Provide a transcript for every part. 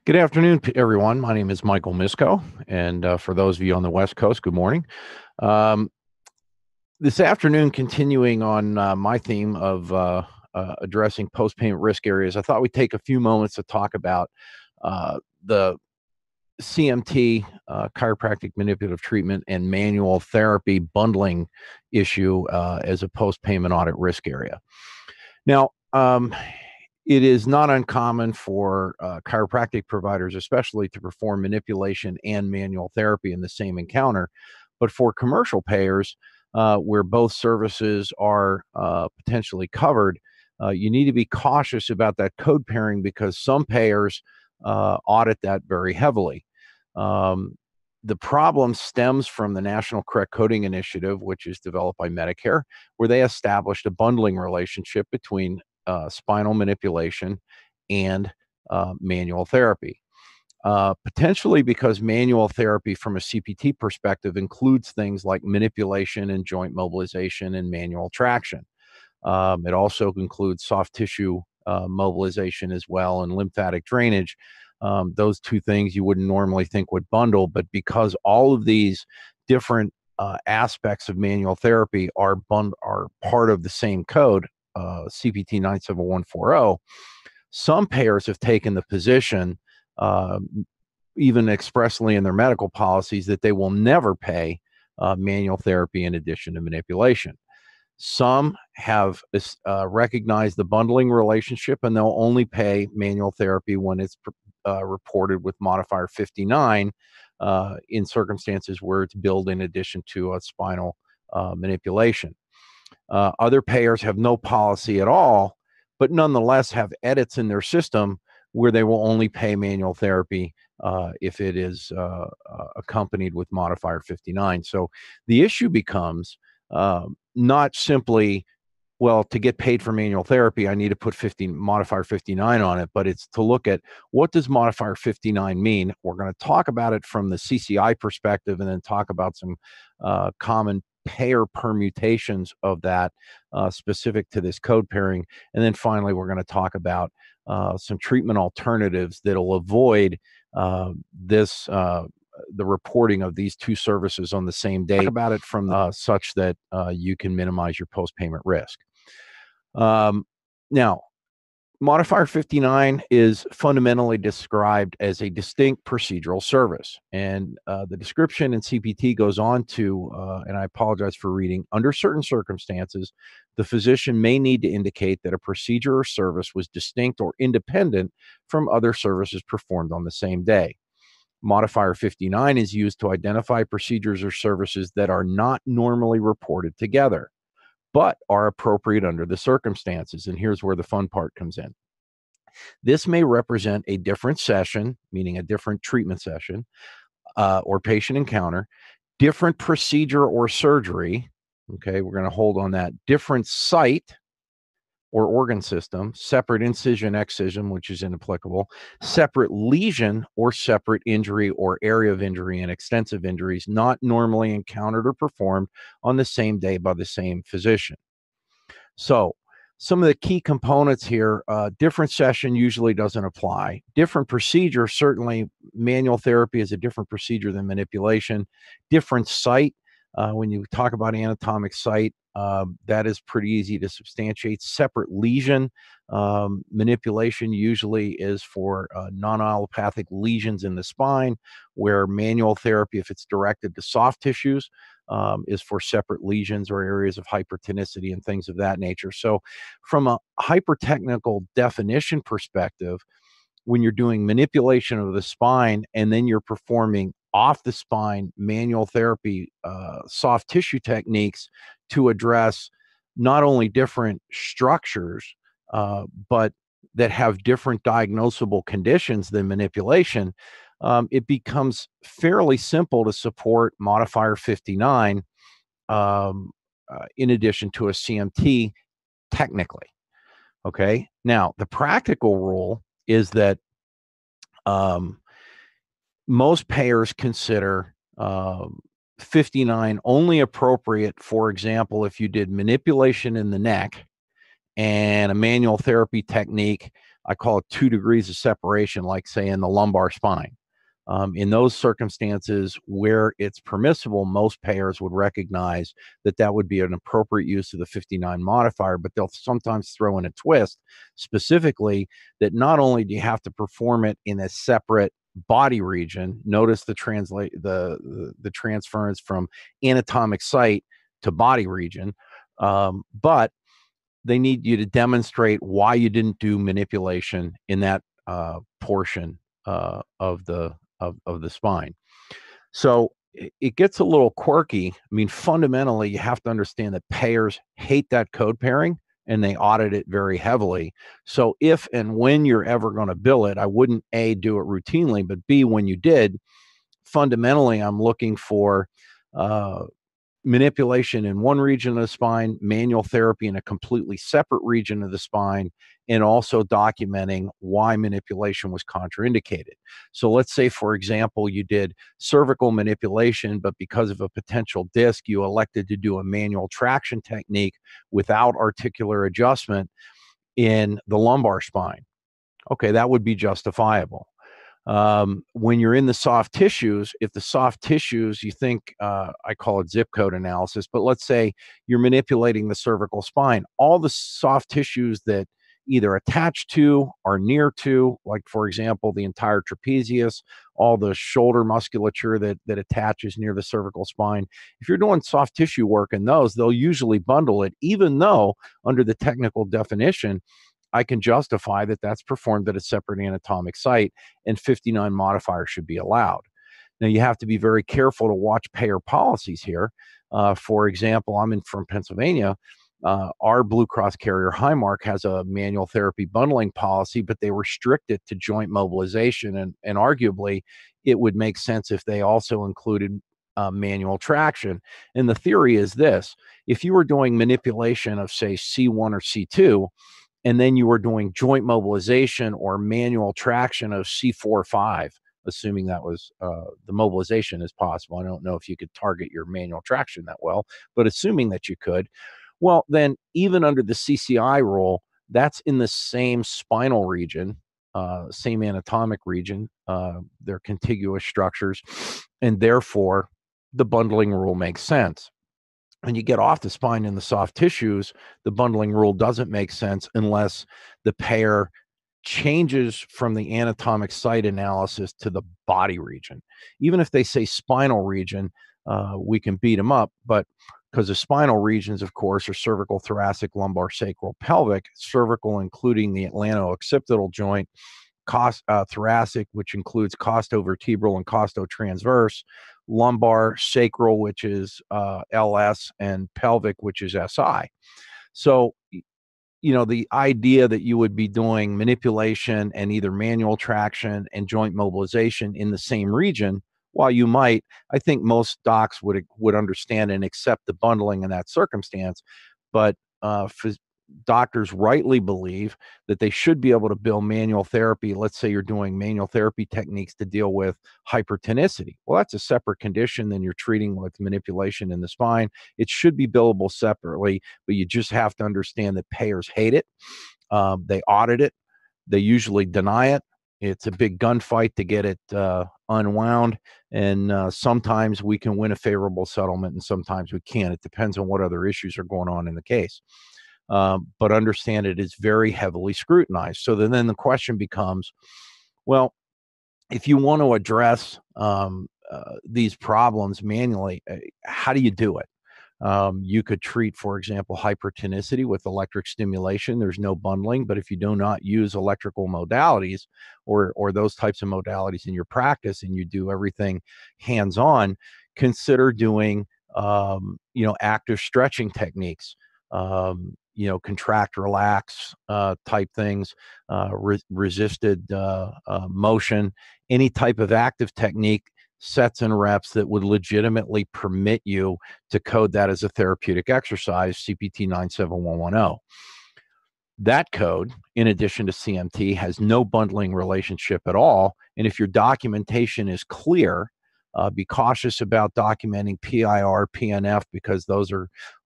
Good afternoon, everyone. My name is Michael Miscoe, and for those of you on the West Coast, good morning. This afternoon, continuing on my theme of addressing post-payment risk areas, I thought we'd take a few moments to talk about the CMT, chiropractic manipulative treatment, and manual therapy bundling issue as a post-payment audit risk area. Now, it is not uncommon for chiropractic providers, especially, to perform manipulation and manual therapy in the same encounter. But for commercial payers, where both services are potentially covered, you need to be cautious about that code pairing because some payers audit that very heavily. The problem stems from the National Correct Coding Initiative, which is developed by Medicare, where they established a bundling relationship between spinal manipulation and manual therapy. Potentially because manual therapy from a CPT perspective includes things like manipulation and joint mobilization and manual traction. It also includes soft tissue mobilization as well and lymphatic drainage. Those two things you wouldn't normally think would bundle, but because all of these different aspects of manual therapy are part of the same code, CPT 97140, some payers have taken the position, even expressly in their medical policies, that they will never pay manual therapy in addition to manipulation. Some have recognized the bundling relationship, and they'll only pay manual therapy when it's reported with modifier 59 in circumstances where it's billed in addition to a spinal manipulation. Other payers have no policy at all, but nonetheless have edits in their system where they will only pay manual therapy if it is accompanied with modifier 59. So the issue becomes not simply, well, to get paid for manual therapy, I need to put modifier 59 on it, but it's to look at what does modifier 59 mean. We're going to talk about it from the CCI perspective and then talk about some common payer permutations of that specific to this code pairing. And then finally, we're going to talk about some treatment alternatives that'll avoid the reporting of these two services on the same day. Talk about it from such that you can minimize your post-payment risk. Now, modifier 59 is fundamentally described as a distinct procedural service. And the description in CPT goes on to, and I apologize for reading, under certain circumstances, the physician may need to indicate that a procedure or service was distinct or independent from other services performed on the same day. Modifier 59 is used to identify procedures or services that are not normally reported together, but are appropriate under the circumstances. And here's where the fun part comes in. This may represent a different session, meaning a different treatment session or patient encounter, different procedure or surgery. Okay, we're going to hold on that. Different site or organ system, separate incision, excision, which is inapplicable, separate lesion or separate injury or area of injury and extensive injuries not normally encountered or performed on the same day by the same physician. So some of the key components here, different session usually doesn't apply. Different procedure, certainly manual therapy is a different procedure than manipulation. Different site, when you talk about anatomic site, that is pretty easy to substantiate. Separate lesion, manipulation usually is for non-allopathic lesions in the spine, where manual therapy, if it's directed to soft tissues, is for separate lesions or areas of hypertonicity and things of that nature. So from a hypertechnical definition perspective, when you're doing manipulation of the spine and then you're performing off the spine manual therapy, soft tissue techniques to address not only different structures, but that have different diagnosable conditions than manipulation, it becomes fairly simple to support modifier 59 in addition to a CMT technically. Okay. Now, the practical rule is that most payers consider 59 only appropriate, for example, if you did manipulation in the neck and a manual therapy technique I call it 2 degrees of separation, like say in the lumbar spine. In those circumstances where it's permissible, most payers would recognize that that would be an appropriate use of the 59 modifier, but they'll sometimes throw in a twist, specifically that not only do you have to perform it in a separate body region, notice the transference from anatomic site to body region, but they need you to demonstrate why you didn't do manipulation in that portion of the spine. So it gets a little quirky. I mean, fundamentally, you have to understand that payers hate that code pairing and they audit it very heavily. So if and when you're ever going to bill it, I wouldn't A, do it routinely, but B, when you did, fundamentally, I'm looking for manipulation in one region of the spine, manual therapy in a completely separate region of the spine, and also documenting why manipulation was contraindicated. So let's say, for example, you did cervical manipulation, but because of a potential disc, you elected to do a manual traction technique without articular adjustment in the lumbar spine. Okay, that would be justifiable. When you're in the soft tissues, if the soft tissues, you think, I call it zip code analysis, but let's say you're manipulating the cervical spine, all the soft tissues that either attach to or near to, like for example, the entire trapezius, all the shoulder musculature that attaches near the cervical spine. If you're doing soft tissue work in those, they'll usually bundle it, even though under the technical definition, I can justify that that's performed at a separate anatomic site and 59 modifiers should be allowed. Now, you have to be very careful to watch payer policies here. For example, I'm from Pennsylvania. Our Blue Cross carrier Highmark has a manual therapy bundling policy, but they restrict it to joint mobilization. And arguably, it would make sense if they also included manual traction. And the theory is this: if you were doing manipulation of, say, C1 or C2, and then you were doing joint mobilization or manual traction of C4 5, assuming that was the mobilization is possible. I don't know if you could target your manual traction that well, but assuming that you could, well, then even under the CCI rule, that's in the same spinal region, same anatomic region. They're contiguous structures, and therefore the bundling rule makes sense. When you get off the spine in the soft tissues, the bundling rule doesn't make sense unless the payer changes from the anatomic site analysis to the body region. Even if they say spinal region, we can beat them up, but because the spinal regions, of course, are cervical, thoracic, lumbar, sacral, pelvic, cervical, including the atlanto-occipital joint, thoracic, which includes costovertebral and costotransverse, lumbar, sacral, which is LS, and pelvic, which is SI. So, the idea that you would be doing manipulation and either manual traction and joint mobilization in the same region, while you might, I think most docs would understand and accept the bundling in that circumstance, but doctors rightly believe that they should be able to bill manual therapy. Let's say you're doing manual therapy techniques to deal with hypertonicity. Well, that's a separate condition than you're treating with manipulation in the spine. It should be billable separately, but you just have to understand that payers hate it. They audit it. They usually deny it. It's a big gunfight to get it unwound. And sometimes we can win a favorable settlement and sometimes we can't. It depends on what other issues are going on in the case. But understand it is very heavily scrutinized. So then the question becomes, well, if you want to address these problems manually, how do you do it? You could treat, for example, hypertonicity with electric stimulation. There's no bundling, but if you do not use electrical modalities or those types of modalities in your practice and you do everything hands-on, consider doing active stretching techniques. Contract, relax type things, resisted motion, any type of active technique, sets and reps that would legitimately permit you to code that as a therapeutic exercise, CPT 97110. That code, in addition to CMT, has no bundling relationship at all. And if your documentation is clear, be cautious about documenting PIR, PNF, because those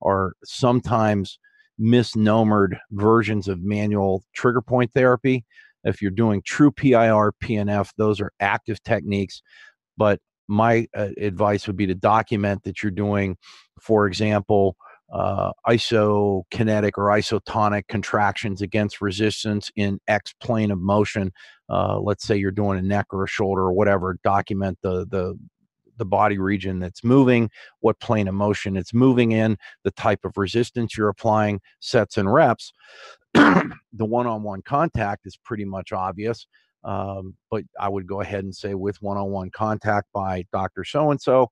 are sometimes misnomered versions of manual trigger point therapy. If you're doing true PIR, PNF, those are active techniques. But my advice would be to document that you're doing, for example, isokinetic or isotonic contractions against resistance in X plane of motion. Let's say you're doing a neck or a shoulder or whatever. Document the body region that's moving, what plane of motion it's moving in, the type of resistance you're applying, sets and reps. The one-on-one contact is pretty much obvious, but I would go ahead and say with one-on-one contact by Dr. So-and-so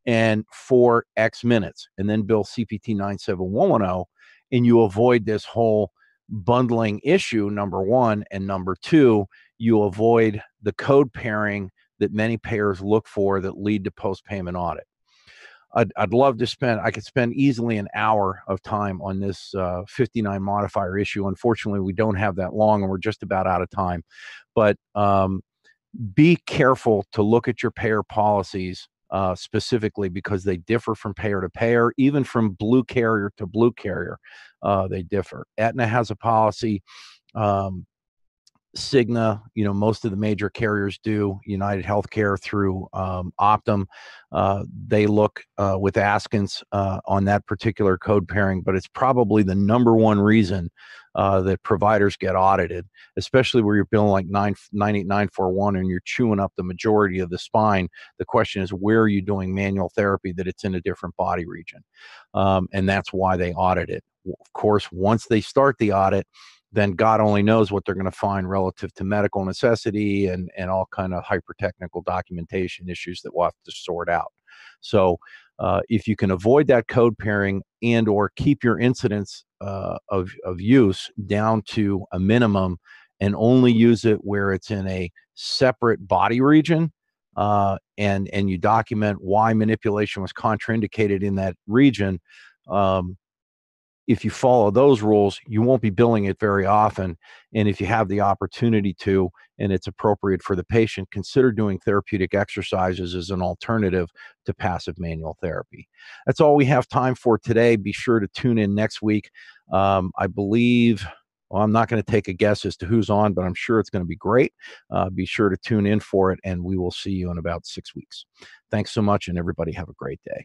and for X minutes, and then bill CPT 97110, and you avoid this whole bundling issue, number one, and number two, you avoid the code pairing that many payers look for that lead to post-payment audit. I'd love to I could spend easily an hour of time on this 59 modifier issue. Unfortunately, we don't have that long and we're just about out of time. But be careful to look at your payer policies specifically, because they differ from payer to payer, even from blue carrier to blue carrier. They differ. Aetna has a policy. Cigna, most of the major carriers do. United Healthcare through Optum, they look with askance on that particular code pairing, but it's probably the number one reason that providers get audited, especially where you're billing like 98941 and you're chewing up the majority of the spine. The question is, where are you doing manual therapy that it's in a different body region? And that's why they audit it. Of course, once they start the audit, then God only knows what they're going to find relative to medical necessity and all kind of hyper-technical documentation issues that we'll have to sort out. So if you can avoid that code pairing and or keep your incidents of use down to a minimum and only use it where it's in a separate body region, and you document why manipulation was contraindicated in that region, if you follow those rules, you won't be billing it very often. And if you have the opportunity to, and it's appropriate for the patient, consider doing therapeutic exercises as an alternative to passive manual therapy. That's all we have time for today. Be sure to tune in next week. I believe, well, I'm not going to take a guess as to who's on, but I'm sure it's going to be great. Be sure to tune in for it, and we will see you in about 6 weeks. Thanks so much, and everybody have a great day.